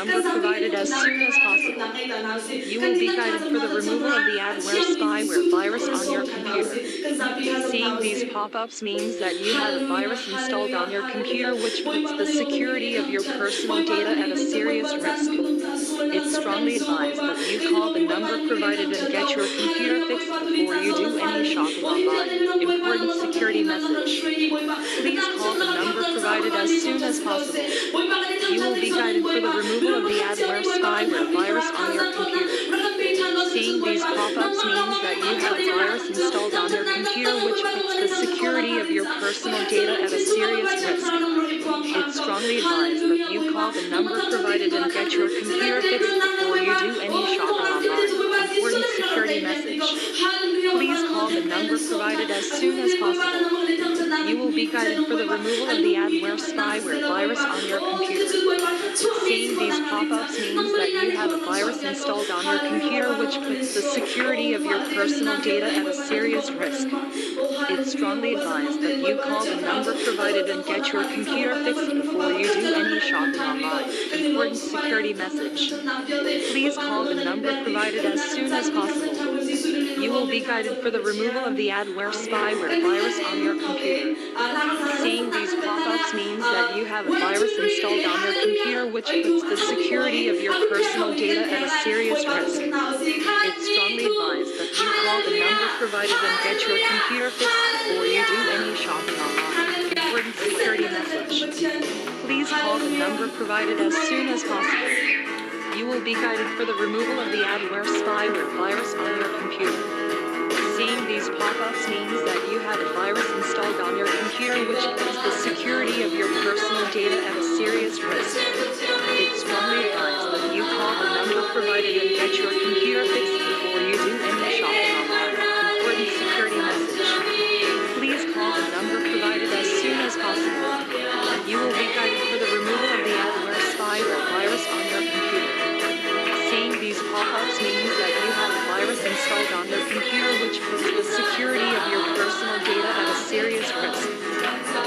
number provided as soon as possible. You will be guided for the removal of the adware spyware virus on your computer. Seeing these pop-ups means that you have a virus installed on your computer which puts the security of your personal data at a serious risk. It's strongly advised that you call the number provided and get your computer fixed before you do any shopping online. Important security message. Please call the number provided as soon as possible. You will be guided for the removal of the adware spyware virus on your computer. Seeing these pop-ups means that you have a virus installed on your computer which puts the security of your personal data at a serious risk. It's strongly advised that you call the number provided and get your computer fixed before you do any shopping online. Important security message. Please call the number provided as soon as possible. You will be guided for the removal of the adware spyware virus on your computer. Seeing these pop-ups means that you have a virus installed on your computer which puts the security of your personal data at a serious risk. It's strongly advised that you call the number provided and get your computer fixed before you do any shopping online. Important security message. Please call the number provided as soon as possible. You will be guided for the removal of the adware spyware virus on your computer. Seeing these pop-ups means that you have a virus installed on your computer which puts the security of your personal data at a serious risk. It's strongly advised that you call the number provided and get your computer fixed before you do any shopping online. Important security message. Please call the number provided as soon as possible. You will be guided for the removal of the adware spyware virus on your computer. Seeing these pop-ups means that you have a virus installed on your computer which puts the security of your personal data at a serious risk. It's strongly advised that you call the number provided and get your computer fixed before you do any shopping online. Important security message. Please call the number provided as soon as possible. You will be guided for the removal of the adware spyware virus on your computer. Seeing these pop-ups means that you have a virus installed on your computer which puts the security of your personal data at a serious risk.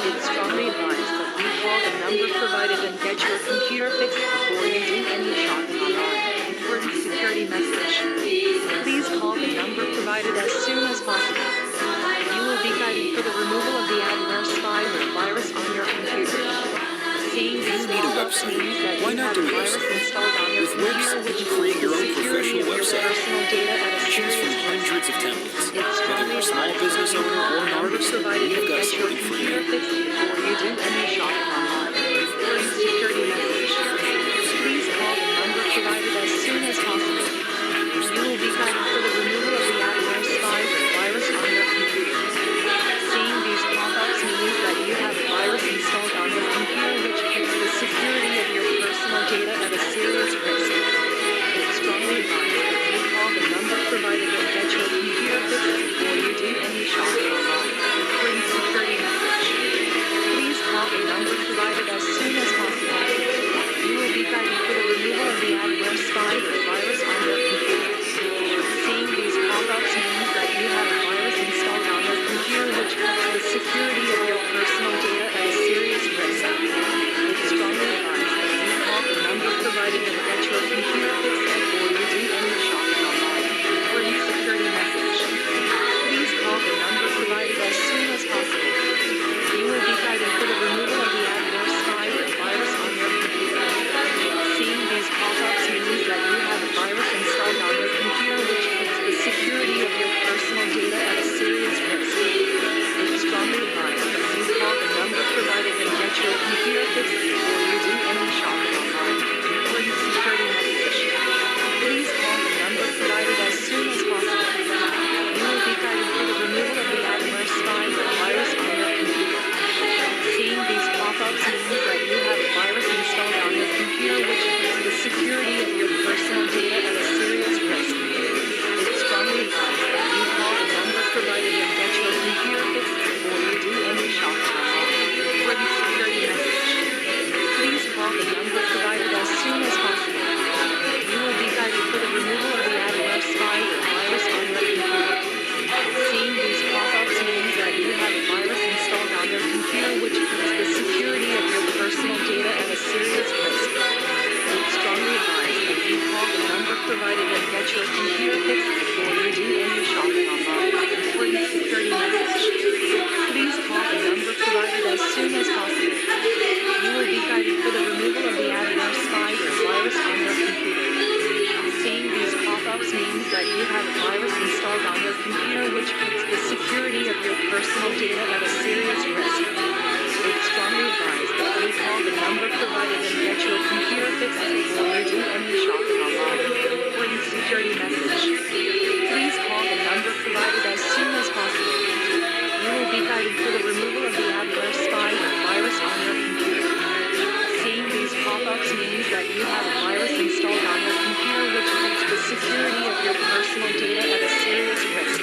It's strongly advised that you call the number provided and get your computer fixed before you do any shopping online. Important security message. Please call the number provided as soon as possible. You will be guided for the removal of the adware spyware virus on your computer. Seeing these pop-ups means that you have a virus installed on your computer which create your own security professional of your website. personal data at a Choose serious from risk. hundreds of templates. It's Whether you're a small business owner or an artist, provided we've and got get your something for computer you. fixed before you do any shopping online. Important security message. Please call the number provided as soon as possible. You will be guided for the removal of the adware spyware virus on your computer. Seeing these pop-ups means that you have a virus installed on your computer which puts the security of your personal data at a serious risk. It's strongly advised that you call the number provided and get your computer fixed before you do any shopping online. Important security message. Please call the number provided as soon as possible. you have a virus installed on your computer which puts the security of your personal data at a serious risk. It's strongly advised that you call the number provided and get your computer fixed before you do any shopping online. Important security message. Please call the number provided as soon as possible. You will be guided for the removal of the adware spy or virus on your computer. Seeing these pop-ups means that you have a virus installed on your computer which puts the security of your personal data at a serious risk.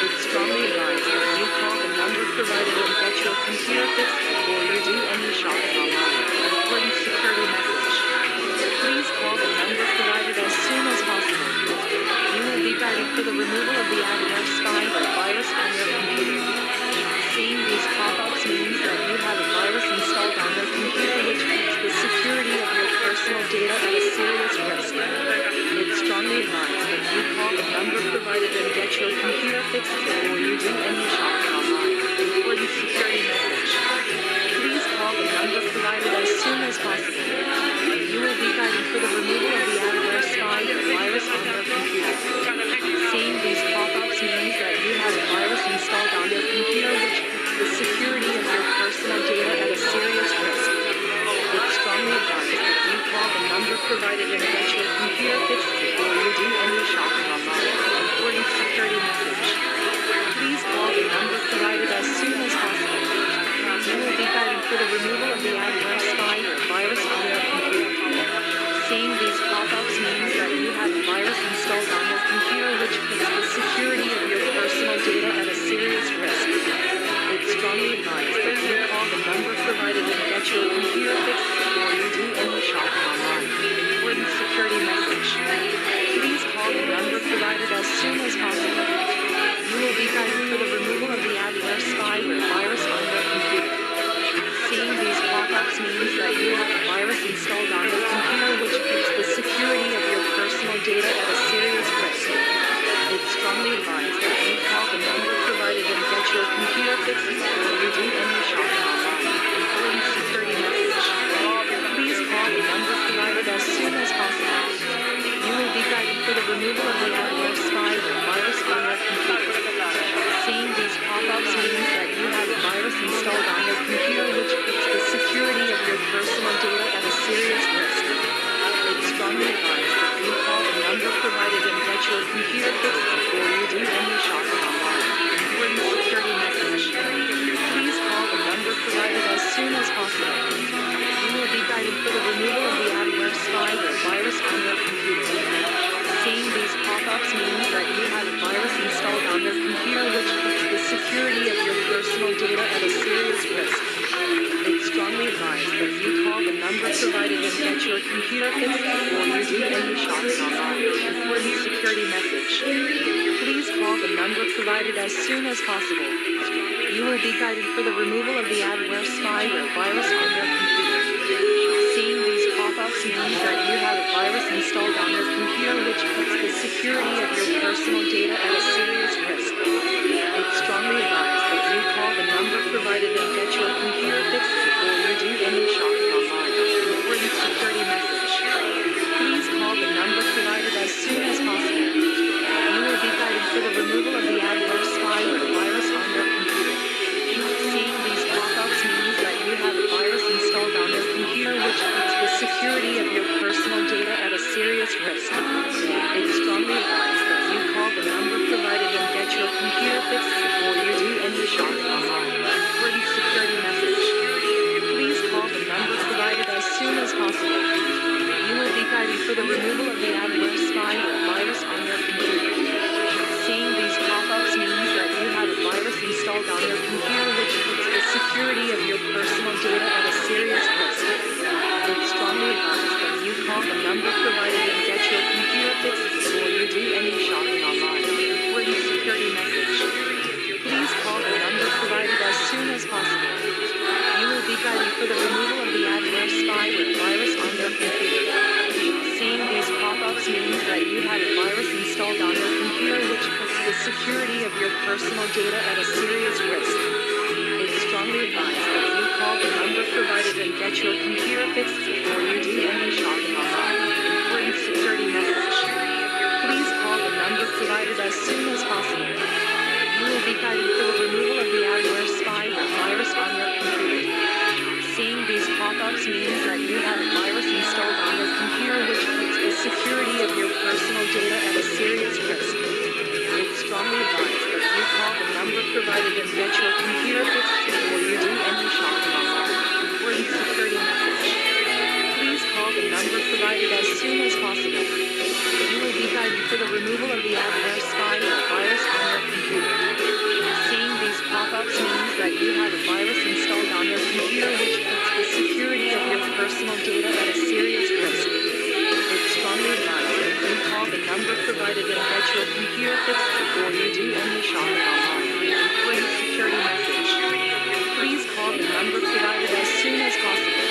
It's strongly advised that you call the number provided and get your computer fixed before you do any shopping online. Important security message. Please call the number provided as soon as possible. You will be guided for the removal of the adware spy or virus on your computer. Seeing these pop-ups means that you have a virus installed on your computer which puts the security of your personal data at a serious risk. It's strongly advised that you call the number provided and get your computer fixed before you do any shopping online. Important security message. Please call the number provided as soon as possible. You will be guided for the removal of the adware spy or virus on your computer. Seeing these pop-ups means that you have a virus installed on your computer which puts the security of your personal data at a serious risk. It's strongly advised that you call the number provided and get your computer fixed before you do any shopping online. Important security message. Please call the number provided as soon as possible. You will be guided for the removal of the adware spy or virus on your computer. Seeing these pop-ups means that you have a virus installed on your computer which puts the security of your personal data at a serious risk. It's strongly advised that you call the number provided and get your computer fixed before you do any shopping online. Important security message. Please call the number provided as soon as possible. You will be guided for the removal of the adware spy or virus on your computer. Seeing these pop-ups means that you have a virus installed on your computer which puts the security of your personal data at a serious risk. It's strongly advised that you call the number provided and get your computer fixed before you do any shopping online. Important security message. Please call the number provided as soon as possible. You will be guided for the removal of the adware spy or virus on your computer. Seeing these pop-ups means that you have a virus installed on your computer which puts the security of your personal data at a serious risk. It's strongly advised that you call the number provided and get your computer fixed before you do any shopping online. Important security message. Please call the number provided as soon as possible. You will be guided for the removal of the adware spy or virus on your computer. Seeing these pop-ups means that you have a virus installed on your computer which puts the security of your personal data at a serious risk. It's strongly advised that you call the number provided and get your computer fixed before you do any shopping online. Important security message. Please call the number provided as soon as possible. You will be guided for the removal of the adware spy or virus on your computer. Seeing these pop-ups means that you have a virus installed on your computer which puts the security of your personal data at a serious risk. It's strongly advised that you call the number provided and get your computer fixed before you do any shopping online. Important security message. Please call the number provided as soon as possible. You will be guided for the removal of the adware spy or virus on your computer. Seeing these pop-ups means that you have a virus installed on your computer which puts the security of your personal data at a serious risk. It's strongly advised that you call the number provided and get your computer fixed before you do any shopping online. Important security message. Please call the number provided as soon as possible. You will be guided for the removal of the adware spy or virus on your computer. Seeing these pop-ups means that you have a virus installed on your computer which puts the security of your personal data at a serious risk. It's strongly advised that you call the number provided and get your computer fixed before you do any shopping online. Important security message. Please call the number provided as soon as possible. You will be guided for the removal of the adware spy or virus on your computer. Seeing these pop-ups means that you have a virus installed on your computer which puts the security of your personal data at a serious risk. It's strongly advised that you call the number provided and get your computer fixed before you do any shopping online. Important security message. Please call the number for the removal of the adware spyware virus on your computer. Seeing these pop-ups means that you have a virus installed on your computer which puts the security of your personal data at a serious risk. It's strongly advised that you call the number provided and get your computer fixed before you do any shopping online. Important security message. Please call the number provided as soon as possible.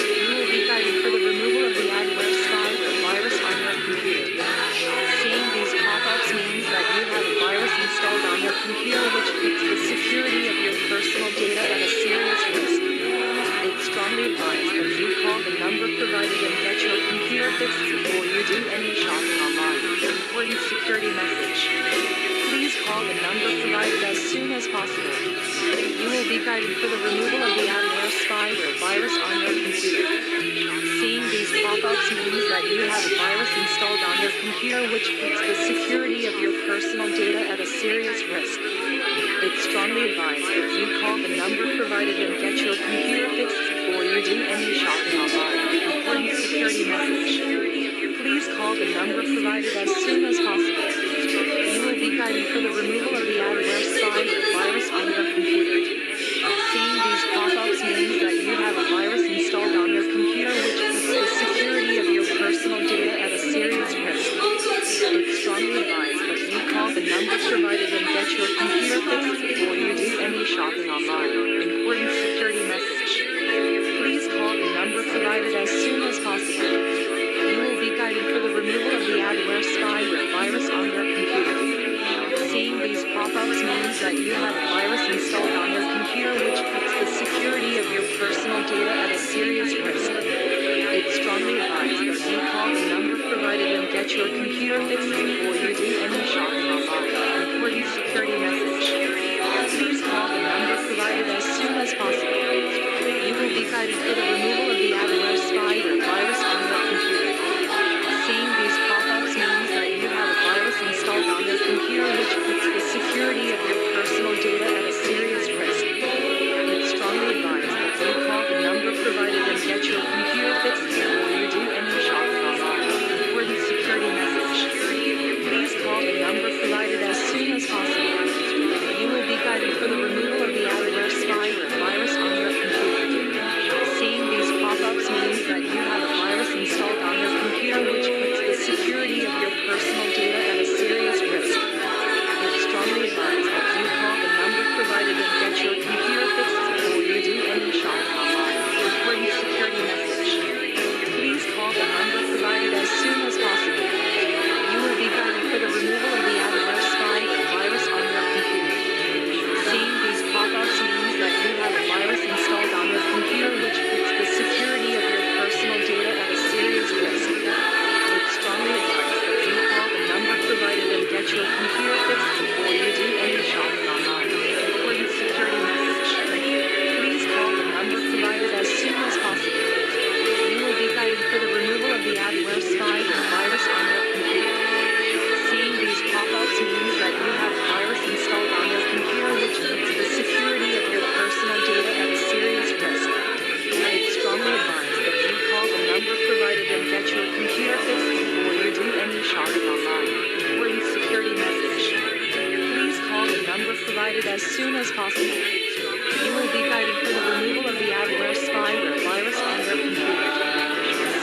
You will be guided for the removal of the adware spyware virus on your computer. Seeing these pop-ups means that you have a virus installed on your computer which puts the security of your personal data at a serious risk. It's strongly advised that you call the number provided and get your computer fixed before you do any shopping online. Important security message. Please call the number provided as soon as possible. You will be guided for the removal of the adware spyware virus on your computer. Seeing these pop-ups means that you have a virus installed on your computer which puts the security of your personal data at a serious risk. It's strongly advised that you call the number provided and get your computer fixed before you do any shopping online. Important security message. Please call the number provided as soon as possible. You will be guided for the removal of the adware spyware virus on your computer. Seeing these pop-ups means that you have a virus installed on your computer which puts the security of your personal data at a serious risk. It's strongly advised that you call the number provided and get your computer fixed before you do any shopping online. Important security message. Please call the number provided as soon as possible. You will be guided for the removal of the adware spyware virus on your computer. Seeing these pop-ups means that you have a virus installed on your computer which puts the security of your personal data at a serious risk. It's strongly advised that you call the number provided and get your computer fixed before you do any shopping online. Important security message. Please call the number provided as soon as possible. You will be guided for the removal of the adware spyware virus on your computer. Seeing these pop-ups means that you have a virus installed on your computer which puts the security of your personal data at a serious risk. It's strongly advised that you call the number provided and get your computer fixed before you do any shopping online. Important security message. Please call the number provided as soon as possible. You will be guided for the removal of the adware spyware virus on your computer. Seeing these pop-ups means that you have a virus installed on your computer which puts the security of your personal data at a serious risk. It's strongly advised that you call the number provided and get your computer fixed before you do any shopping online. Important security message. Please call the number provided as soon as possible. You will be guided for the removal of the adware spyware virus on your computer. Seeing these pop-ups means that you have a virus installed on your computer which puts the security of your personal data at a serious risk. It's strongly advised that you call the number provided and get your computer fixed before you do any shopping online. Important security message. Please call the number provided as soon as possible. You will be guided for the removal of the adware spyware virus on your computer. Seeing these pop-ups means that you have a virus installed on your computer which puts the security of your personal data at a serious risk. It's strongly advised that you call the number provided and get your computer fixed before you do any shopping online. Important security message. Please call the number provided as soon as possible. You will be guided for the removal of the adware spyware virus on your computer.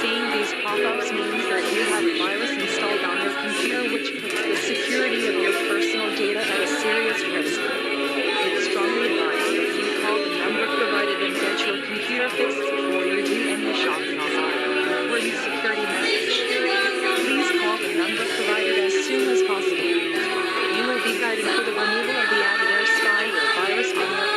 Seeing these pop-ups means that you have a virus installed on your computer which puts the security of your personal data at a serious risk. It's strongly advised that you call the number provided and get your computer fixed before you do any shopping online. Important security message. Please call the number provided as soon as possible. You will be guided for the removal of the adware spyware virus on your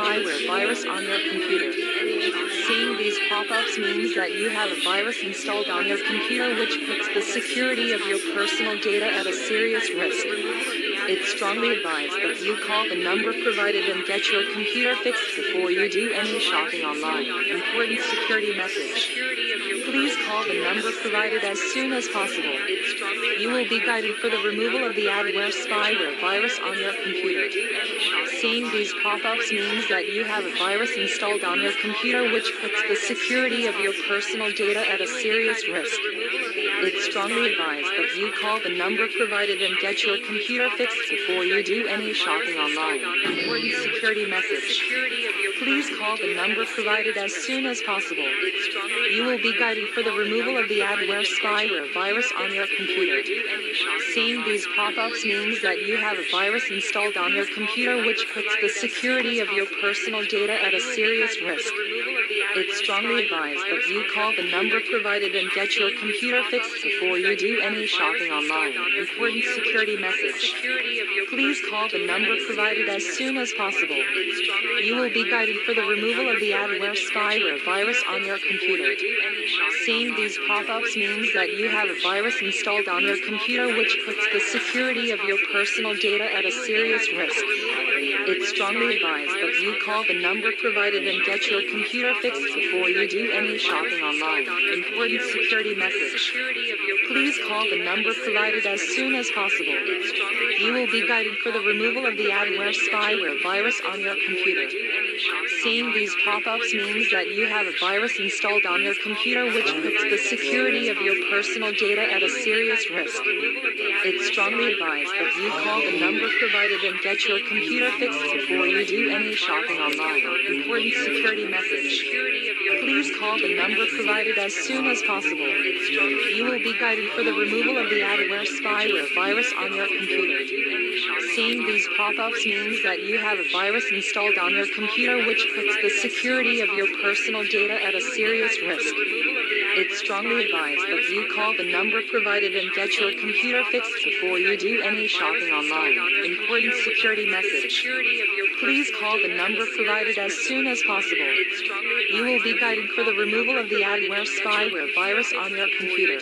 spyware virus on your computer. Seeing these pop-ups means that you have a virus installed on your computer which puts the security of your personal data at a serious risk. It's strongly advised that you call the number provided and get your computer fixed before you do any shopping online. Important security message. Please call the number provided as soon as possible. You will be guided for the removal of the adware spyware virus on your computer. Seeing these pop-ups means that you have a virus installed on your computer which puts the security of your personal data at a serious risk. It's strongly advised that you call the number provided and get your computer fixed before you do any shopping online. Important security message. Please call the number provided as soon as possible. You will be guided for the removal of the adware spyware virus on your computer. Seeing these pop-ups means that you have a virus installed on your computer which puts the security of your personal data at a serious risk. It's strongly advised that you call the number provided and get your computer fixed before you do any shopping online. Important security message. Please call the number provided as soon as possible. You will be guided for the removal of the adware spyware virus on your computer. Seeing these pop-ups means that you have a virus installed on your computer which puts the security of your personal data at a serious risk. It's strongly advised that you call the number provided and get your computer fixed before you do any shopping online. Important security message. Please call the number provided as soon as possible. You will be guided for the removal of the adware spyware virus on your computer. Seeing these pop-ups means that you have a virus installed on your computer which puts the security of your personal data at a serious risk. It's strongly advised that you call the number provided and get your computer fixed before you do any shopping online. Important security message. Please call the number provided as soon as possible. You will be guided for the removal of the adware spyware virus on your computer. Seeing these pop-ups means that you have a virus installed on your computer which puts the security of your personal data at a serious risk. It's strongly advised that you call the number provided and get your computer fixed before you do any shopping online. Important security message. Please call the number provided as soon as possible. You will be guided for the removal of the adware spyware virus on your computer.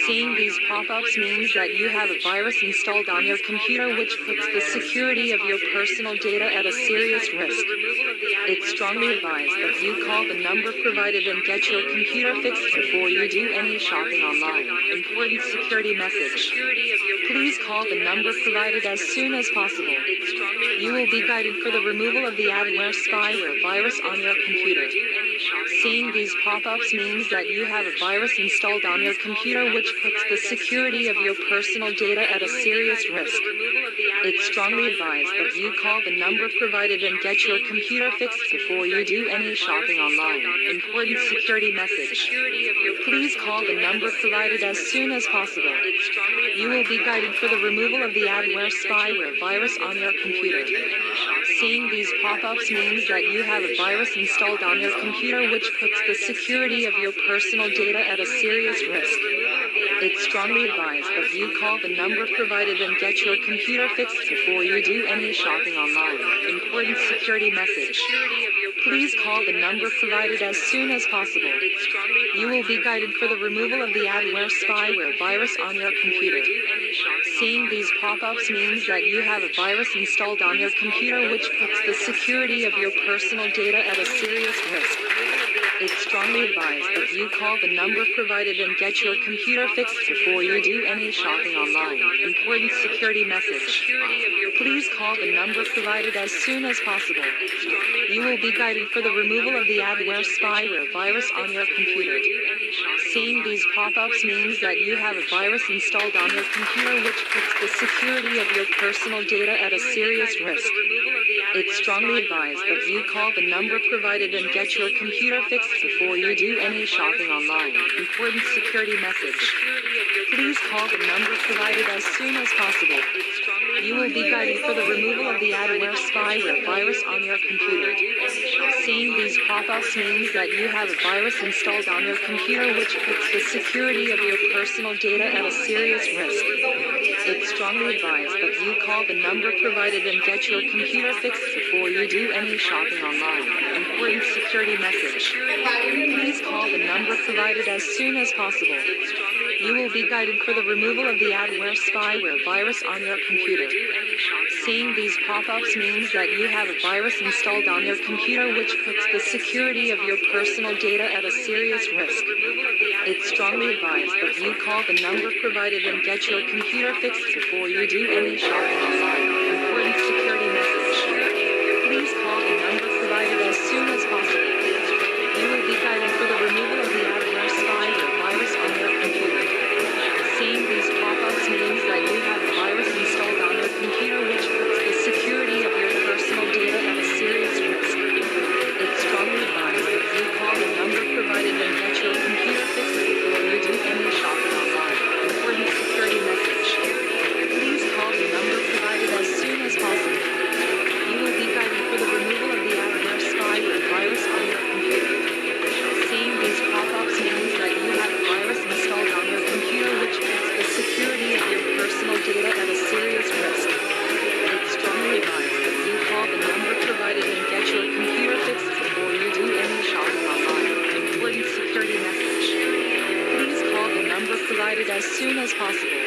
Seeing these pop-ups means that you have a virus installed on your computer which puts the security of your personal data at a serious risk. It's strongly advised that you call the number provided and get your computer fixed before you do any shopping online. Important security message. Please call the number provided as soon as possible. You will be guided for the removal of the adware spyware virus on your computer. Seeing these pop-ups means that you have a virus installed on your computer which puts the security of your personal data at a serious risk. It's strongly advised that you call the number provided and get your computer fixed before you do any shopping online. Important security message. Please call the number provided as soon as possible. You will be guided for the removal of the adware spyware virus on your computer. Seeing these pop-ups means that you have a virus installed on your computer which puts the security of your personal data at a serious risk. It's strongly advised that you call the number provided and get your computer fixed before you do any shopping online. Important security message. Please call the number provided as soon as possible. You will be guided for the removal of the adware spyware virus on your computer. Seeing these pop-ups means that you have a virus installed on your computer which puts the security of your personal data at a serious risk. It's strongly advised that you call the number provided and get your computer fixed before you do any shopping online. Important security message. Please call the number provided as soon as possible. You will be guided for the removal of the adware spyware virus on your computer. Seeing these pop-ups means that you have a virus installed on your computer which puts the security of your personal data at a serious risk. It's strongly advised that you call the number provided and get your computer fixed before before you do any shopping online. Important security message. Please call the number provided as soon as possible. You will be guided for the removal of the adware spyware virus on your computer. Seeing these pop-ups means that you have a virus installed on your computer which puts the security of your personal data at a serious risk. It's strongly advised that you call the number provided and get your computer fixed before you do any shopping online. Important security message. Please call the number provided as soon as possible. You will be guided for the removal of the adware spyware virus on your computer. Seeing these pop-ups means that you have a virus installed on your computer which puts the security of your personal data at a serious risk. It's strongly advised that you call the number provided and get your computer fixed before you do any shopping online. Important security message. Please call the number provided as soon as possible. You will be guided for the removal of the adware spyware virus on your computer. Seeing these pop-ups means that you have a virus installed on your computer which puts the security of your personal data at a serious risk. It's strongly advised that you call the number provided and get your computer fixed before you do any shopping online. Important security message. Please call the number provided as soon as possible. You will be guided for the removal of the adware spyware virus on your computer. Seeing these pop-ups means that you have a virus installed on your computer which puts the security of your personal data at a serious risk. It's strongly advised that you call the number provided and get your computer fixed before you do any shopping online. Important security message. Please call the number provided as soon as possible.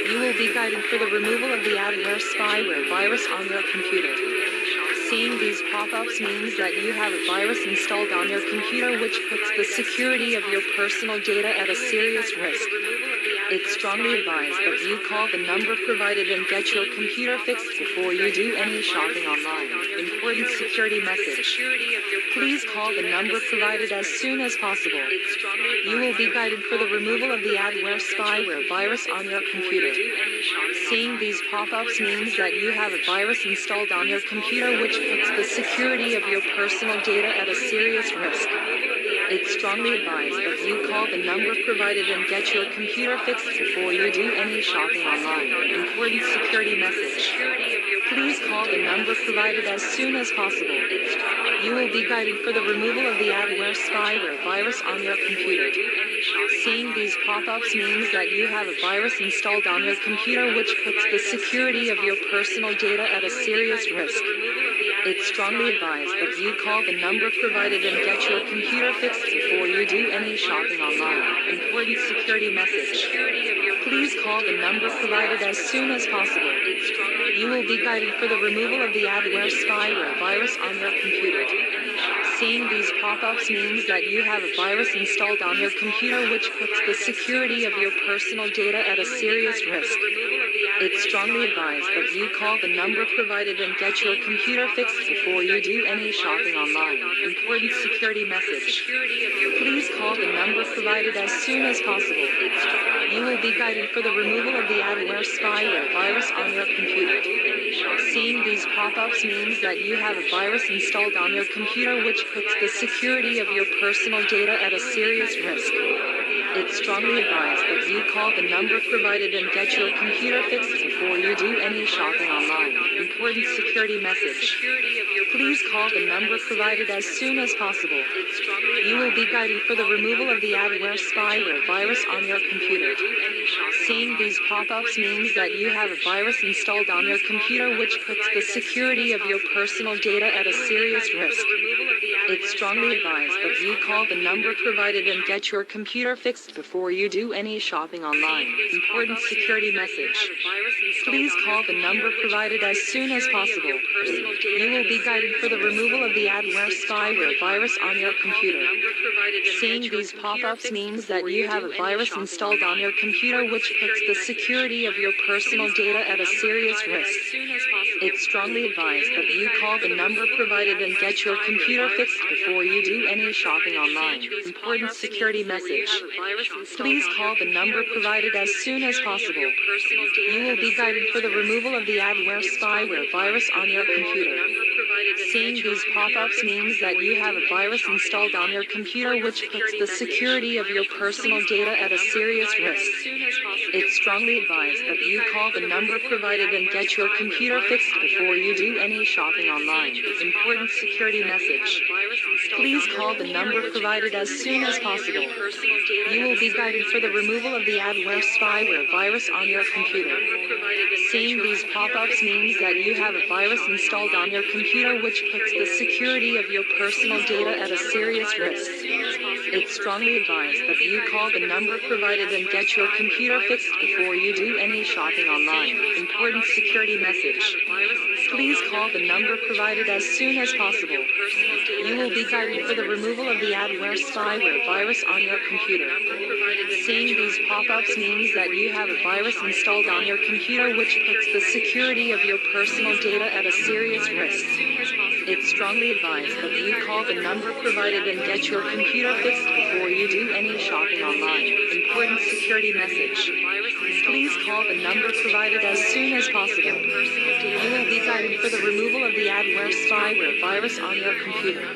You will be guided for the removal of the adware spyware virus on your computer. Seeing these pop-ups means that you have a virus installed on your computer which puts the security of your personal data at a serious risk. It's strongly advised that you call the number provided and get your computer fixed before you do any shopping online. Important security message. Please call the number provided as soon as possible. You will be guided for the removal of the adware spyware virus on your computer. Seeing these pop-ups means that you have a virus installed on your computer which puts the security of your personal data at a serious risk. It's strongly advised that you call the number provided and get your computer fixed before you do any shopping online. Important security message. Please call the number provided as soon as possible. You will be guided for the removal of the adware spyware virus on your computer. Seeing these pop-ups means that you have a virus installed on your computer which puts the security of your personal data at a serious risk. It's strongly advised that you call the number provided and get your computer fixed before you do any shopping online. Important security message. Please call the number provided as soon as possible. You will be guided for the removal of the adware spyware virus on your computer. Seeing these pop-ups means that you have a virus installed on your computer which puts the security of your personal data at a serious risk. It's strongly advised that you call the number provided and get your computer fixed before you do any shopping online. Important security message. Please call the number provided as soon as possible. You will be guided for the removal of the adware spyware virus on your computer. Seeing these pop-ups means that you have a virus installed on your computer which puts the security of your personal data at a serious risk. It's strongly advised that you call the number provided and get your computer fixed before you do any shopping online. Important security message. Please call the number provided as soon as possible. You will be guided for the removal of the adware spyware virus on your computer. Seeing these pop-ups means that you have a virus installed on your computer which puts the security of your personal data at a serious risk. It's strongly advised that you call the number provided and get your computer fixed before you do any shopping online. Important security message. Please call the number provided as soon as possible. You will be guided for the removal of the adware spyware virus on your computer. Seeing these pop-ups means that you have a virus installed on your computer which puts the security of your personal data at a serious risk. It's strongly advised that you call the number provided and get your computer fixed fixed before you do any shopping online. Important security message. Please call the number provided as soon as possible. You will be guided for the removal of the adware spyware virus on your computer. Seeing these pop-ups means that you have a virus installed on your computer which puts the security of your personal data at a serious risk. It's strongly advised that you call the number provided and get your computer fixed before you do any shopping online. Important security message. Please call the number provided as soon as possible. You will be guided for the removal of the adware spyware virus on your computer. Seeing these pop-ups means that you have a virus installed on your computer which puts the security of your personal data at a serious risk. It's strongly advised that you call the number provided and get your computer fixed before you do any shopping online. Important security message. Please call the number provided as soon as possible. You will be guided for the removal of the adware spyware virus on your computer. Seeing these pop-ups means that you have a virus installed on your computer which puts the security of your personal data at a serious risk. It's strongly advised that you call the number provided and get your computer fixed before you do any shopping online. Important security message. Please call the number provided as soon as possible. You will be guided for the removal of the adware spyware virus on your computer.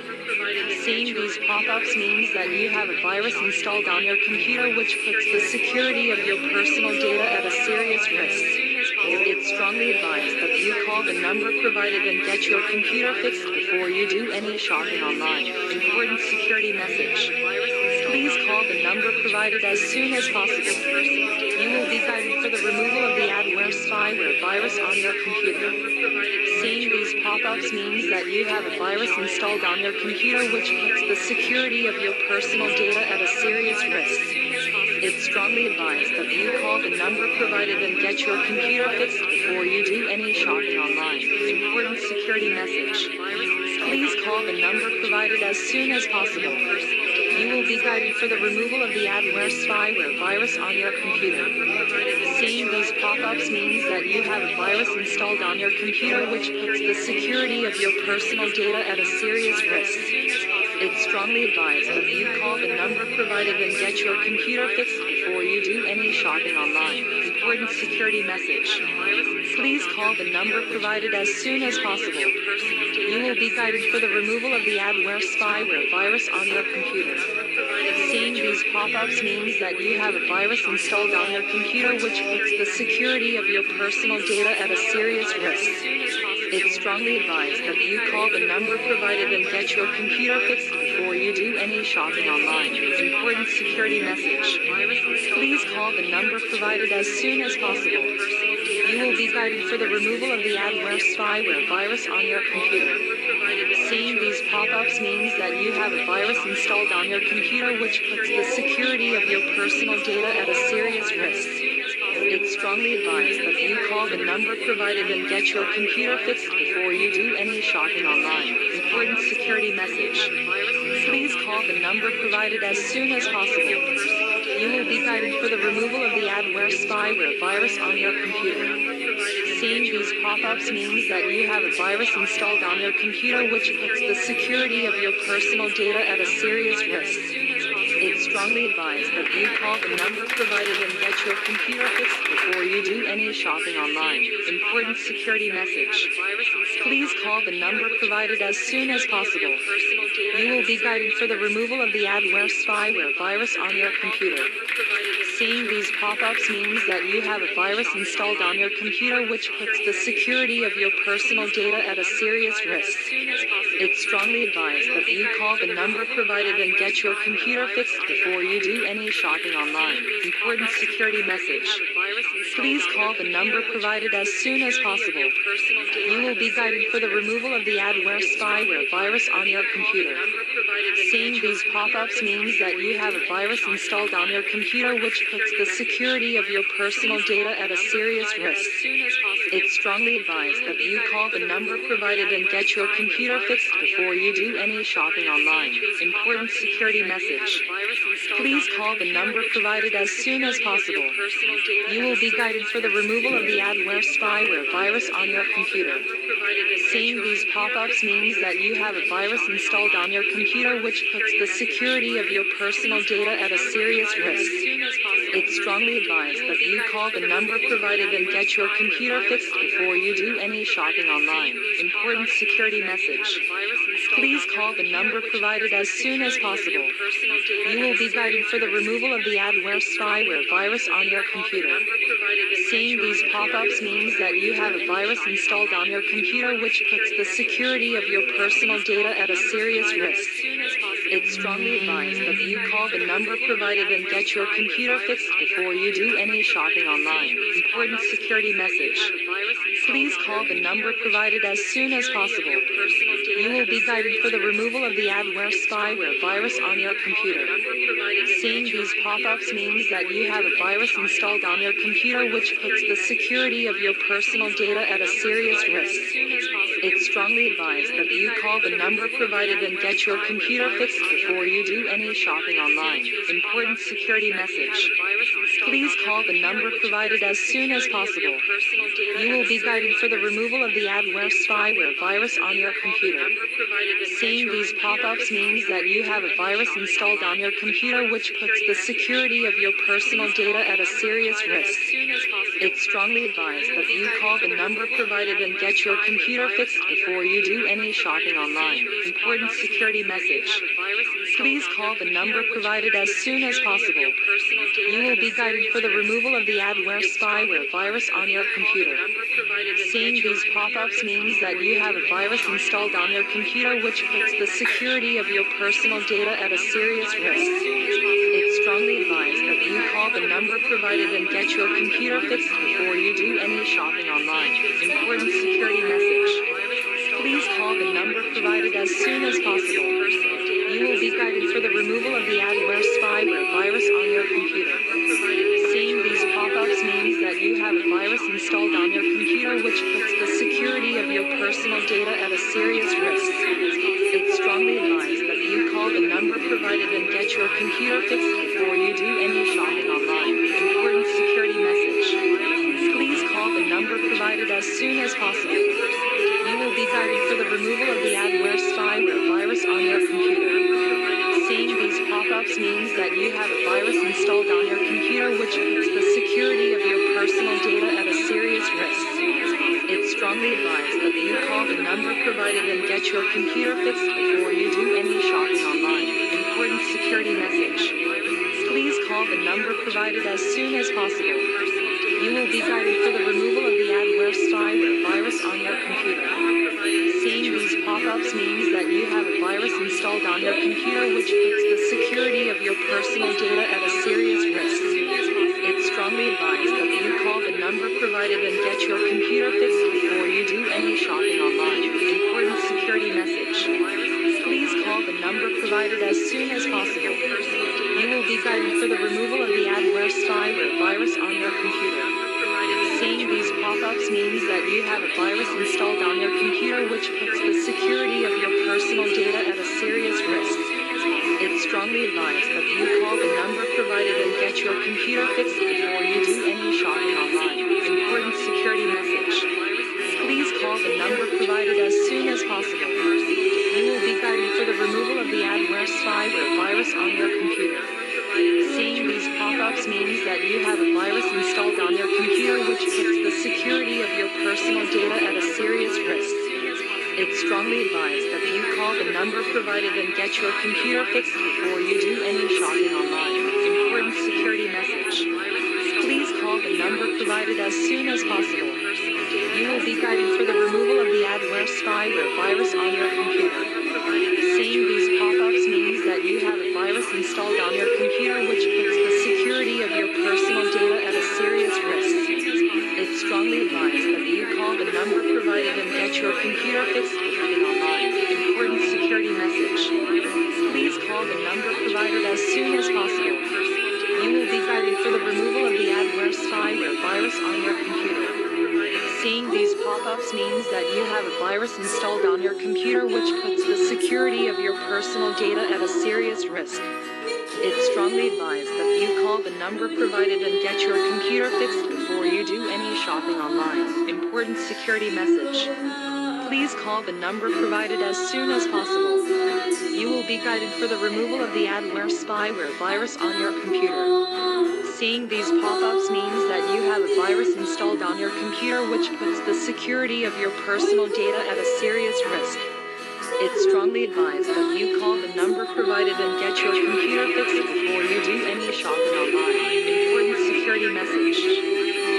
Seeing these pop-ups means that you have a virus installed on your computer which puts the security of your personal data at a serious risk. It's strongly advised that you call the number provided and get your computer fixed before you do any shopping online. Important security message. Please call the number provided as soon as possible. You will be guided for the removal of the adware spyware virus on your computer. Seeing these pop-ups means that you have a virus installed on your computer which puts the security of your personal data at a serious risk. It's strongly advised that you call the number provided and get your computer fixed before you do any shopping online. Important security message. Please call the number provided as soon as possible. You will be guided for the removal of the adware spyware virus on your computer. Seeing these pop-ups means that you have a virus installed on your computer which puts the security of your personal data at a serious risk. It's strongly advised that you call the number provided and get your computer fixed before you do any shopping online. Important security message. Please call the number provided as soon as possible. You will be guided for the removal of the adware spyware virus on your computer. Seeing these pop-ups means that you have a virus installed on your computer which puts the security of your personal data at a serious risk. It's strongly advised that you call the number provided and get your computer fixed before you do any shopping online. Important security message. Please call the number provided as soon as possible. You will be guided for the removal of the adware spyware virus on your computer. Seeing these pop-ups means that you have a virus installed on your computer which puts the security of your personal data at a serious risk. It's strongly advised that you call the number provided and get your computer fixed before you do any shopping online. Important security message. Please call the number provided as soon as possible. You will be guided for the removal of the adware spyware virus on your computer. Seeing these pop-ups means that you have a virus installed on your computer which puts the security of your personal data at a serious risk. It's strongly advised that you call the number provided and get your computer fixed before you do any shopping online. Important security message. Please call the number provided as soon as possible. You will be guided for the removal of the adware spyware virus on your computer. Seeing these pop-ups means that you have a virus installed on your computer which puts the security of your personal data at a serious risk. It's strongly advised that you call the number provided and get your computer fixed before you do any shopping online. Important security message. Please call the number provided as soon as possible. You will be guided for the removal of the adware spyware virus on your computer. Seeing these pop-ups means that you have a virus installed on your computer which puts the security of your personal data at a serious risk. It's strongly advised that you call the number provided and get your computer fixed fixed before you do any shopping online. Important security message. Please call the number provided as soon as possible. You will be guided for the removal of the adware spyware virus on your computer. Seeing these pop-ups means that you have a virus installed on your computer which puts the security of your personal data at a serious risk. It's strongly advised that you call the number provided and get your computer fixed before you do any shopping online. Important security message. Please call the number provided as soon as possible. You will be guided for the removal of the adware spyware virus on your computer. Seeing these pop-ups means that you have a virus installed on your computer which puts the security of your personal data at a serious risk. It's strongly advised that you call the number provided and get your computer fixed before you do any shopping online. Important security message. Please call the number provided as soon as possible. You will be guided for the removal of the adware spyware virus on your computer. Seeing these pop-ups means that you have a virus installed on your computer which puts the security of your personal data at a serious risk. It's strongly advised that you call the number provided and get your computer fixed before you do any shopping online. Important security message. Please call the number provided as soon as possible. You will be guided for the removal of the adware spyware virus on your computer. Seeing these pop-ups means that you have a virus installed on your computer which puts the security of your personal data at a serious risk. It's strongly advised that you call the number provided and get your computer fixed before you do any shopping online. Important security message. Please call the number provided as soon as possible. You will be guided for the removal of the adware spyware virus on your computer. Seeing these pop-ups means that you have a virus installed on your computer which puts the security of your personal data at a serious risk. It's strongly advised that you call the number provided and get your computer fixed before you do any shopping online. Important security message. Please call the number provided as soon as possible. You will be guided for the removal of the adware spyware virus on your computer. Seeing these pop-ups means that you have a virus installed on your computer which puts the security of your personal data at a serious risk. It's strongly advised that you call the number provided and get your computer fixed before you do any shopping online. Important security message. Please call the number provided as soon as possible. You will be guided for the removal of the adware spyware virus on your computer. Seeing these pop-ups means that you have a virus installed on your computer which puts the security of your personal data at a serious risk. It's strongly advised that you call the number provided and get your computer fixed before you do any shopping online. Important security message. Please call the number provided as soon as possible. You will be guided for the removal of the adware spyware virus on your computer. Seeing these pop-ups means that you have a virus installed on your computer which puts the security of your personal data at a serious risk. It's strongly advised that you call the number provided and get your computer fixed before you do any shopping online. Important security message. Please call the number provided as soon as possible. You will be guided for the removal of the adware spyware virus on your computer. Seeing these pop-ups means that you have a virus installed on your computer which puts the security of your personal data at a serious risk. It's strongly advised that you call the number provided and get your computer fixed before you do any shopping online. Important security message. Please call the number provided as soon as possible. You will be guided for the removal of the adware spyware virus on your computer. Seeing these pop-ups means that you have a virus installed on your computer which puts the security of your personal data at a serious risk. It's strongly advised that you call the number provided and get your computer fixed before you do any shopping online. Important security message. Please call the number provided as soon as possible. You will be guided for the removal of the adware spyware virus on your computer. Seeing these pop-ups means that you have a virus installed on your computer which puts the security of your personal data at a serious risk. It's strongly advised that you call the number provided and get your computer fixed before online. Important security message. Please call the number provided as soon as possible. You will be guided for the removal of the adware spyware virus on your computer. Seeing these pop-ups means that you have a virus installed on your computer which puts the security of your personal data at a serious risk. It's strongly advised that you call the number provided and get your computer fixed before you do any shopping online. Important security message. Please call the number provided as soon as possible. You will be guided for the removal of the adware spyware virus on your computer. Seeing these pop-ups means that you have a virus installed on your computer which puts the security of your personal data at a serious risk. It's strongly advised that you call the number provided and get your computer fixed before you do any shopping online. Important security message.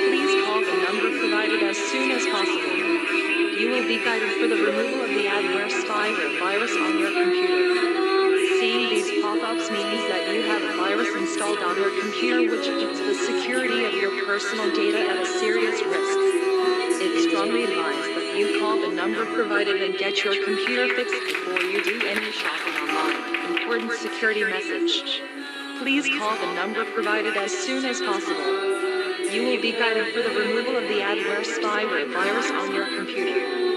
Please call the number provided as soon as possible. You will be guided for the removal of the adware spyware virus on your computer. Seeing these pop-ups means that you have a virus installed on your computer which puts the security of your personal data at a serious risk. It's strongly advised that you call the number provided and get your computer fixed before you do any shopping online. Important security message. Please call the number provided as soon as possible. You will be guided for the removal of the adware spyware virus on your computer.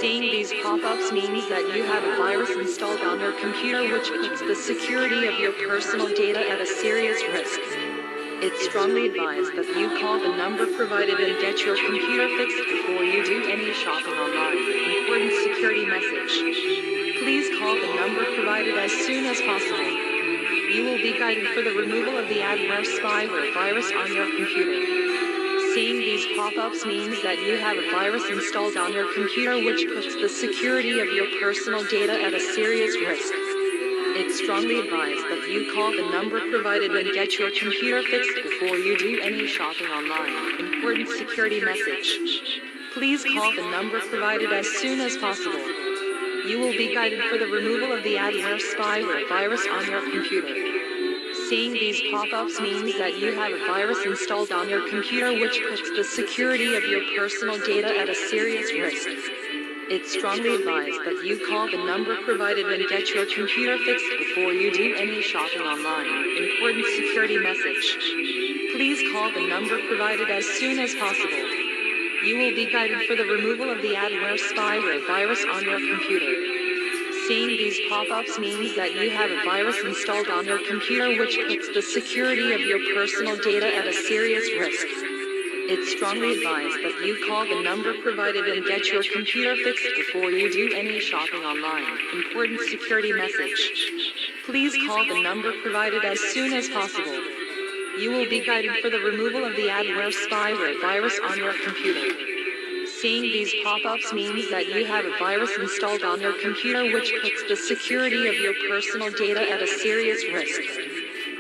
Seeing these pop-ups means that you have a virus installed on your computer which puts the security of your personal data at a serious risk. It's strongly advised that you call the number provided and get your computer fixed before you do any shopping online. Important security message. Please call the number provided as soon as possible. You will be guided for the removal of the adware spyware virus on your computer. Seeing these pop-ups means that you have a virus installed on your computer which puts the security of your personal data at a serious risk. It's strongly advised that you call the number provided and get your computer fixed before you do any shopping online. Important security message. Please call the number provided as soon as possible. You will be guided for the removal of the adware spyware virus on your computer. Seeing these pop-ups means that you have a virus installed on your computer which puts the security of your personal data at a serious risk. It's strongly advised that you call the number provided and get your computer fixed before you do any shopping online. Important security message. Please call the number provided as soon as possible. You will be guided for the removal of the adware spyware virus on your computer. Seeing these pop-ups means that you have a virus installed on your computer which puts the security of your personal data at a serious risk. It's strongly advised that you call the number provided and get your computer fixed before you do any shopping online. Important security message. Please call the number provided as soon as possible. You will be guided for the removal of the adware spyware virus on your computer. Seeing these pop-ups means that you have a virus installed on your computer which puts the security of your personal data at a serious risk.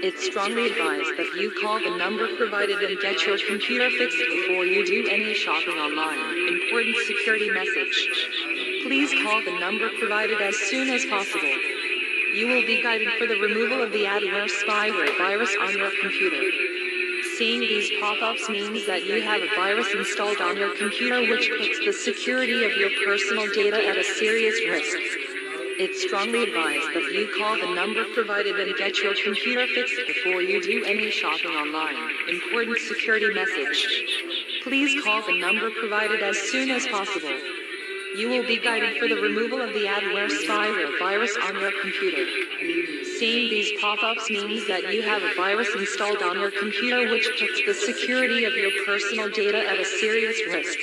It's strongly advised that you call the number provided and get your computer fixed before you do any shopping online. Important security message. Please call the number provided as soon as possible. You will be guided for the removal of the adware spyware virus on your computer. Seeing these pop-ups means that you have a virus installed on your computer which puts the security of your personal data at a serious risk. It's strongly advised that you call the number provided and get your computer fixed before you do any shopping online. Important security message. Please call the number provided as soon as possible. You will be guided for the removal of the adware spyware virus on your computer. Seeing these pop-ups means that you have a virus installed on your computer which puts the security of your personal data at a serious risk.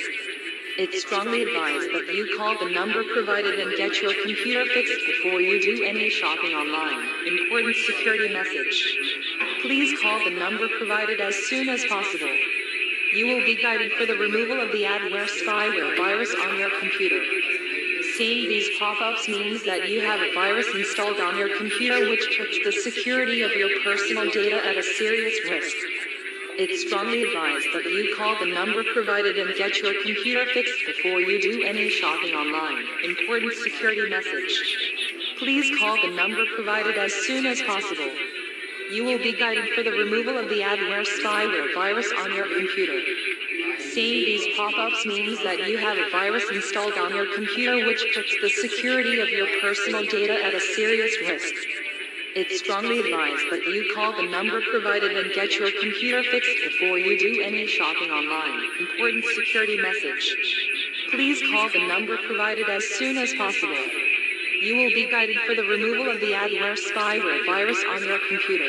It's strongly advised that you call the number provided and get your computer fixed before you do any shopping online. Important security message. Please call the number provided as soon as possible. You will be guided for the removal of the adware spyware virus on your computer. Seeing these pop-ups means that you have a virus installed on your computer which puts the security of your personal data at a serious risk. It's strongly advised that you call the number provided and get your computer fixed before you do any shopping online. Important security message. Please call the number provided as soon as possible. You will be guided for the removal of the adware spyware virus on your computer. Seeing these pop-ups means that you have a virus installed on your computer which puts the security of your personal data at a serious risk. It's strongly advised that you call the number provided and get your computer fixed before you do any shopping online. Important security message. Please call the number provided as soon as possible. You will be guided for the removal of the adware spyware virus on your computer.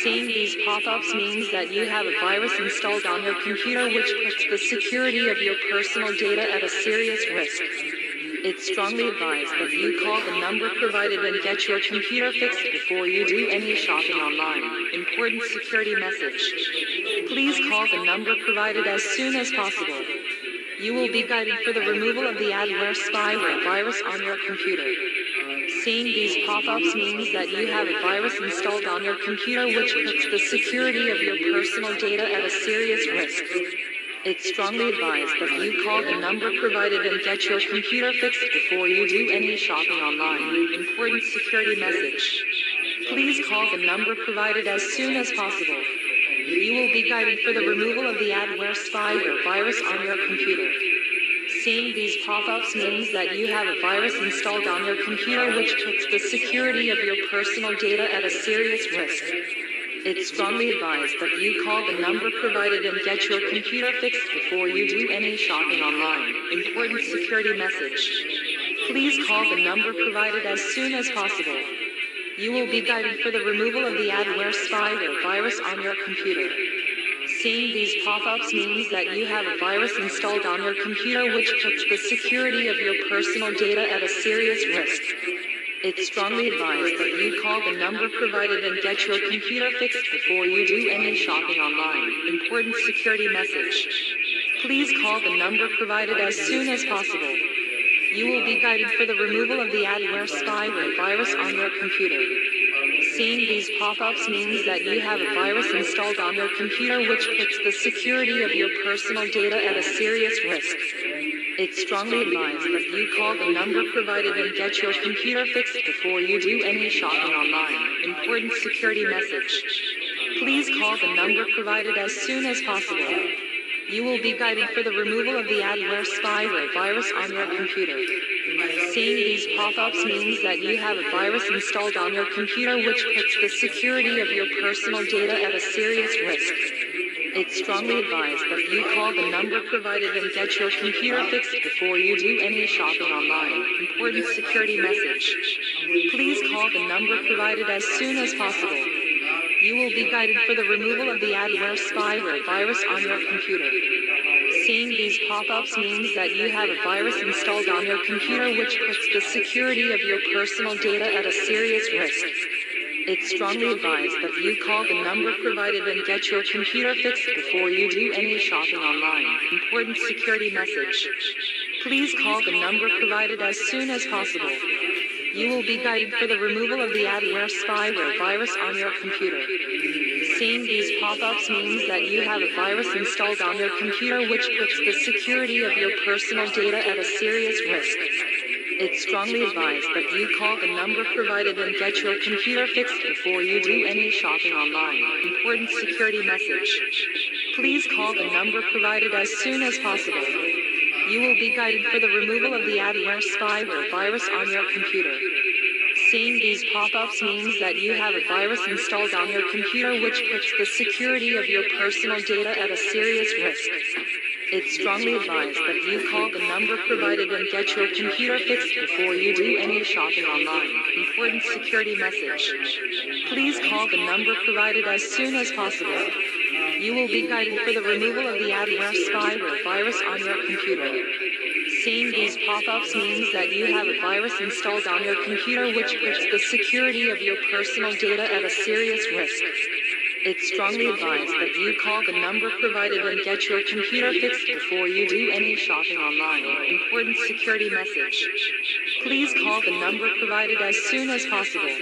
Seeing these pop-ups means that you have a virus installed on your computer which puts the security of your personal data at a serious risk. It's strongly advised that you call the number provided and get your computer fixed before you do any shopping online. Important security message. Please call the number provided as soon as possible. You will be guided for the removal of the adware spyware virus on your computer. Seeing these pop-ups means that you have a virus installed on your computer which puts the security of your personal data at a serious risk. It's strongly advised that you call the number provided and get your computer fixed before you do any shopping online. Important security message. Please call the number provided as soon as possible. You will be guided for the removal of the adware spyware virus on your computer. Seeing these pop-ups means that you have a virus installed on your computer which puts the security of your personal data at a serious risk. It's strongly advised that you call the number provided and get your computer fixed before you do any shopping online. Important security message. Please call the number provided as soon as possible. You will be guided for the removal of the adware spyware virus on your computer. Seeing these pop-ups means that you have a virus installed on your computer which puts the security of your personal data at a serious risk. It's strongly advised that you call the number provided and get your computer fixed before you do any shopping online. Important security message. Please call the number provided as soon as possible. You will be guided for the removal of the adware spyware virus on your computer. Seeing these pop-ups means that you have a virus installed on your computer which puts the security of your personal data at a serious risk. It's strongly advised that you call the number provided and get your computer fixed before you do any shopping online. Important security message. Please call the number provided as soon as possible. You will be guided for the removal of the adware spyware virus on your computer. Seeing these pop-ups means that you have a virus installed on your computer which puts the security of your personal data at a serious risk. It's strongly advised that you call the number provided and get your computer fixed before you do any shopping online. Important security message. Please call the number provided as soon as possible. You will be guided for the removal of the adware spyware virus on your computer. Seeing these pop-ups means that you have a virus installed on your computer which puts the security of your personal data at a serious risk. It's strongly advised that you call the number provided and get your computer fixed before you do any shopping online. Important security message. Please call the number provided as soon as possible. You will be guided for the removal of the adware spyware virus on your computer. Seeing these pop-ups means that you have a virus installed on your computer which puts the security of your personal data at a serious risk. It's strongly advised that you call the number provided and get your computer fixed before you do any shopping online. Important security message. Please call the number provided as soon as possible. You will be guided for the removal of the adware spyware virus on your computer. Seeing these pop-ups means that you have a virus installed on your computer which puts the security of your personal data at a serious risk. It's strongly advised that you call the number provided and get your computer fixed before you do any shopping online. Important security message. Please call the number provided as soon as possible. You will be guided for the removal of the adware spyware virus on your computer. Seeing these pop-ups means that you have a virus installed on your computer which puts the security of your personal data at a serious risk. It's strongly advised that you call the number provided and get your computer fixed before you do any shopping online. Important security message. Please call the number provided as soon as possible.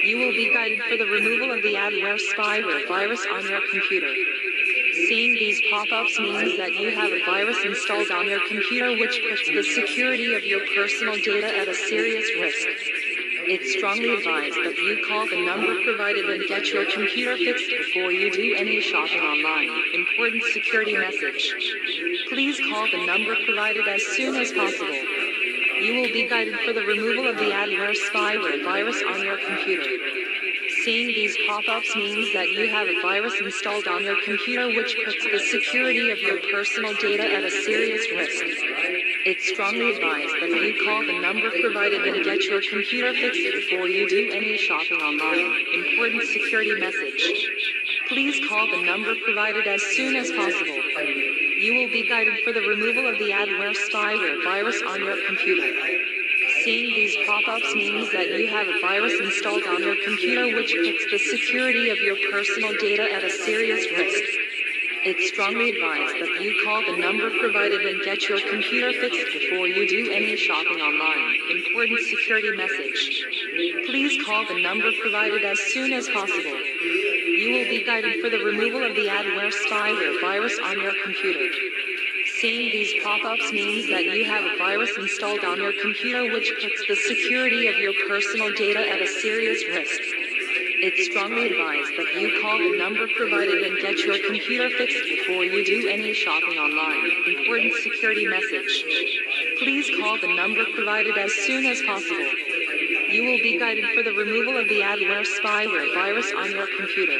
You will be guided for the removal of the adware spyware virus on your computer. Seeing these pop-ups means that you have a virus installed on your computer which puts the security of your personal data at a serious risk. It's strongly advised that you call the number provided and get your computer fixed before you do any shopping online. Important security message. Please call the number provided as soon as possible. You will be guided for the removal of the adware spyware virus on your computer. Seeing these pop-ups means that you have a virus installed on your computer which puts the security of your personal data at a serious risk. It's strongly advised that you call the number provided and get your computer fixed before you do any shopping online. Important security message. Please call the number provided as soon as possible. You will be guided for the removal of the adware spyware virus on your computer. Seeing these pop-ups means that you have a virus installed on your computer which puts the security of your personal data at a serious risk. It's strongly advised that you call the number provided and get your computer fixed before you do any shopping online. Important security message. Please call the number provided as soon as possible. You will be guided for the removal of the adware spyware virus on your computer. Seeing these pop-ups means that you have a virus installed on your computer which puts the security of your personal data at a serious risk. It's strongly advised that you call the number provided and get your computer fixed before you do any shopping online. Important security message. Please call the number provided as soon as possible. You will be guided for the removal of the adware spyware virus on your computer.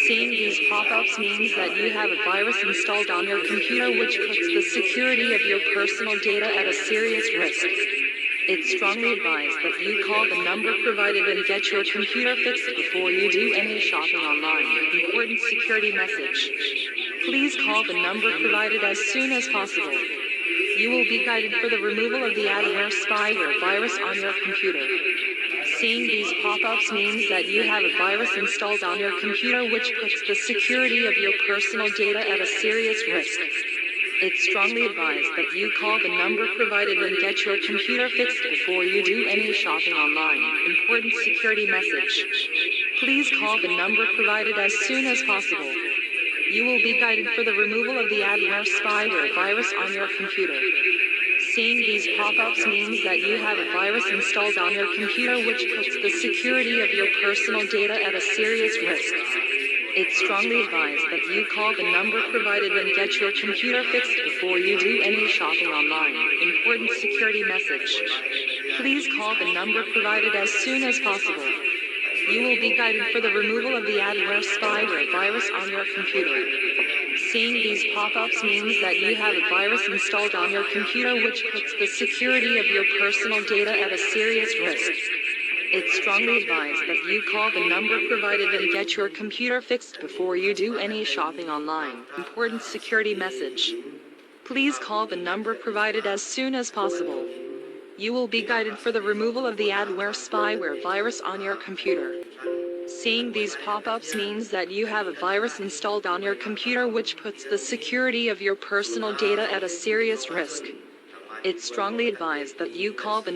Seeing these pop-ups means that you have a virus installed on your computer which puts the security of your personal data at a serious risk. It's strongly advised that you call the number provided and get your computer fixed before you do any shopping online. Important security message. Please call the number provided as soon as possible. You will be guided for the removal of the adware spyware virus on your computer. Seeing these pop-ups means that you have a virus installed on your computer which puts the security of your personal data at a serious risk. It's strongly advised that you call the number provided and get your computer fixed before you do any shopping online. Important security message. Please call the number provided as soon as possible. You will be guided for the removal of the adware spyware virus on your computer. Seeing these pop-ups means that you have a virus installed on your computer which puts the security of your personal data at a serious risk. It's strongly advised that you call the number provided and get your computer fixed before you do any shopping online. Important security message. Please call the number provided as soon as possible. You will be guided for the removal of the adware spyware virus on your computer. Seeing these pop-ups means that you have a virus installed on your computer which puts the security of your personal data at a serious risk. It's strongly advised that you call the number provided and get your computer fixed before you do any shopping online. Important security message. Please call the number provided as soon as possible. You will be guided for the removal of the adware spyware virus on your computer. Seeing these pop-ups means that you have a virus installed on your computer which puts the security of your personal data at a serious risk. It's strongly advised that you call the